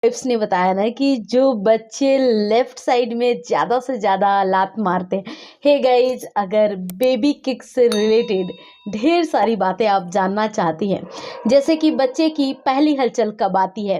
Tips ने बताया ना कि जो बच्चे लेफ्ट साइड में ज़्यादा से ज़्यादा लात मारते हैं। हे गाइज, अगर बेबी किक से रिलेटेड ढेर सारी बातें आप जानना चाहती हैं, जैसे कि बच्चे की पहली हलचल कब आती है,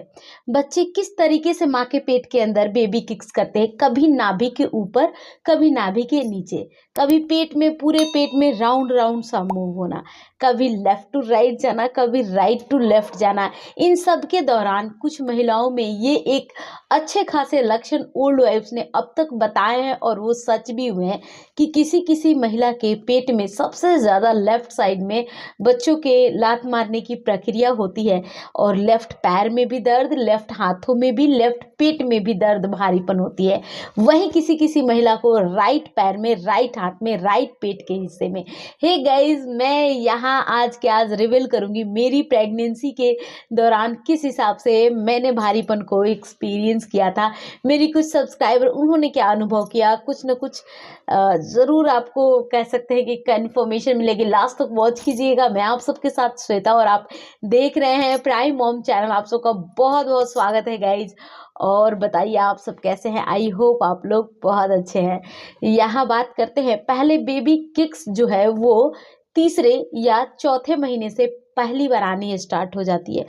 बच्चे किस तरीके से माँ के पेट के अंदर बेबी किक्स करते हैं, कभी नाभि के ऊपर, कभी नाभि के नीचे, कभी पेट में, पूरे पेट में राउंड राउंड सा मूव होना, कभी लेफ्ट टू राइट जाना, कभी राइट टू लेफ्ट जाना। इन सब के दौरान कुछ महिलाओं में ये एक अच्छे खासे लक्षण ओल्ड वाइफ्स ने अब तक बताए हैं और वो सच भी हुए हैं कि किसी किसी महिला के पेट में सबसे ज़्यादा लेफ्ट साइड में बच्चों के लात मारने की प्रक्रिया होती है, और लेफ्ट पैर में भी दर्द, लेफ्ट हाथों में भी, लेफ्ट पेट में भी दर्द, भारीपन होती है। वहीं किसी किसी महिला को राइट पैर में, राइट हाथ में, राइट पेट के हिस्से में। हे गाइज, मैं यहाँ आज के आज रिवील करूँगी मेरी प्रेगनेंसी के दौरान किस हिसाब से मैंने भारीपन को एक्सपीरियंस किया था। मेरी कुछ सब्सक्राइबर, उन्होंने क्या अनुभव किया, कुछ न कुछ ज़रूर आपको कह सकते हैं कि कन्फर्मेशन मिलेगी। लास्ट तक वॉच कीजिएगा। मैं आप सबके साथ श्वेता और आप देख रहे हैं प्राइम मॉम चैनल। आप सबका बहुत बहुत स्वागत है गाइज। और बताइए आप सब कैसे हैं। आई होप आप लोग बहुत अच्छे हैं। यहाँ बात करते हैं, पहले बेबी किक्स जो है वो तीसरे या चौथे महीने से पहली बार आनी स्टार्ट हो जाती है।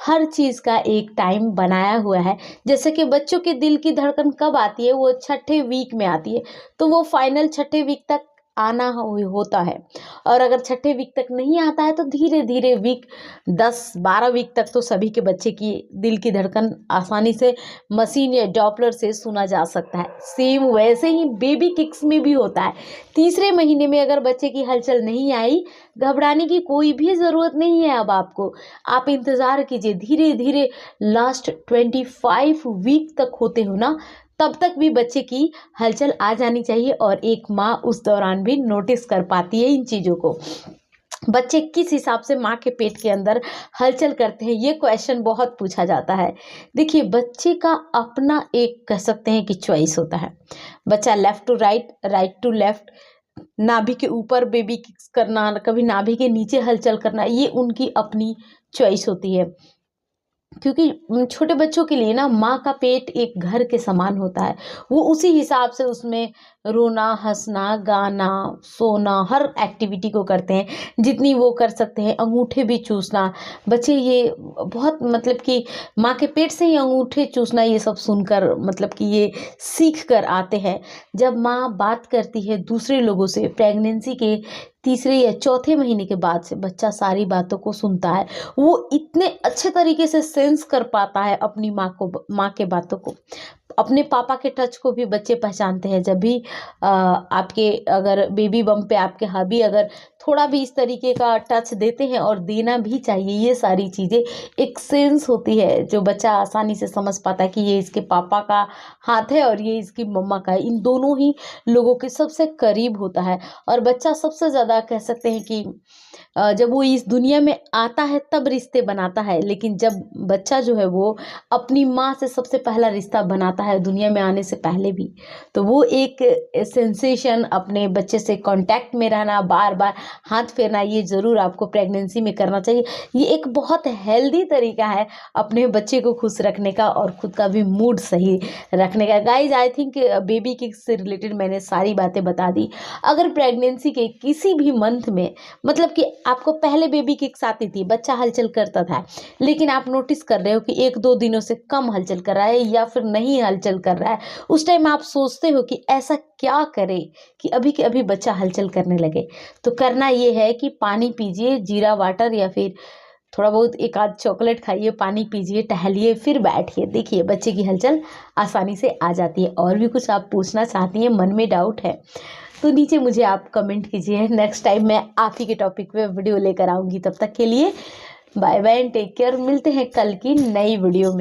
हर चीज़ का एक टाइम बनाया हुआ है। जैसे कि बच्चों के दिल की धड़कन कब आती है, वो छठे वीक में आती है, तो वो फाइनल छठे वीक तक आना होता है। और अगर छठे वीक तक नहीं आता है तो धीरे धीरे वीक 10-12 वीक तक तो सभी के बच्चे की दिल की धड़कन आसानी से मशीन या डॉपलर से सुना जा सकता है। सेम वैसे ही बेबी किक्स में भी होता है। तीसरे महीने में अगर बच्चे की हलचल नहीं आई, घबराने की कोई भी ज़रूरत नहीं है। अब आपको, आप इंतज़ार कीजिए, धीरे धीरे लास्ट 25 वीक तक होते हो ना, तब तक भी बच्चे की हलचल आ जानी चाहिए। और एक माँ उस दौरान भी नोटिस कर पाती है इन चीज़ों को। बच्चे किस हिसाब से माँ के पेट के अंदर हलचल करते हैं, ये क्वेश्चन बहुत पूछा जाता है। देखिए, बच्चे का अपना एक कह सकते हैं कि चॉइस होता है। बच्चा left to right, right to left, नाभि के ऊपर बेबी किक्स करना, कभी नाभि के नीचे हलचल करना, ये उनकी अपनी चॉइस होती है। क्योंकि छोटे बच्चों के लिए ना माँ का पेट एक घर के समान होता है। वो उसी हिसाब से उसमें रोना, हंसना, गाना, सोना, हर एक्टिविटी को करते हैं जितनी वो कर सकते हैं। अंगूठे भी चूसना, बच्चे ये बहुत मतलब कि माँ के पेट से ही अंगूठे चूसना, ये सब सुनकर मतलब कि ये सीख कर आते हैं। जब माँ बात करती है दूसरे लोगों से, प्रेगनेंसी के तीसरे या चौथे महीने के बाद से बच्चा सारी बातों को सुनता है। वो इतने अच्छे तरीके से सेंस कर पाता है अपनी माँ के बातों को। अपने पापा के टच को भी बच्चे पहचानते हैं। जब भी आपके अगर बेबी बम पे आपके हबी अगर थोड़ा भी इस तरीके का टच देते हैं, और देना भी चाहिए, ये सारी चीज़ें एक सेंस होती है जो बच्चा आसानी से समझ पाता है कि ये इसके पापा का हाथ है और ये इसकी मम्मा का है। इन दोनों ही लोगों के सबसे करीब होता है। और बच्चा सबसे ज़्यादा कह सकते हैं कि जब वो इस दुनिया में आता है तब रिश्ते बनाता है, लेकिन जब बच्चा जो है वो अपनी माँ से सबसे पहला रिश्ता बनाता है दुनिया में आने से पहले भी, तो वो एक सेंसेशन, अपने बच्चे से कांटेक्ट में रहना, बार बार हाथ फेरना, ये ज़रूर आपको प्रेगनेंसी में करना चाहिए। ये एक बहुत हेल्दी तरीका है अपने बच्चे को खुश रखने का और खुद का भी मूड सही रखने का। Guys, I think baby kick से रिलेटेड मैंने सारी बातें बता दी। अगर प्रेगनेंसी के किसी भी मंथ में मतलब कि आपको पहले बेबी किक्स आती थी, बच्चा हलचल करता था, लेकिन आप नोटिस कर रहे हो कि 1-2 दिनों से कम हलचल कर रहा है या फिर नहीं हलचल कर रहा है, उस टाइम आप सोचते हो कि ऐसा क्या करें कि अभी के अभी बच्चा हलचल करने लगे। तो करना ये है कि पानी पीजिए, जीरा वाटर, या फिर थोड़ा बहुत एक आध चॉकलेट खाइए, पानी पीजिए, टहलिए, फिर बैठिए। देखिए, बच्चे की हलचल आसानी से आ जाती है। और भी कुछ आप पूछना चाहती हैं, मन में डाउट है, तो नीचे मुझे आप कमेंट कीजिए। नेक्स्ट टाइम मैं आप ही के टॉपिक पे वीडियो लेकर आऊँगी। तब तक के लिए bye bye and take care. मिलते हैं कल की नई वीडियो में।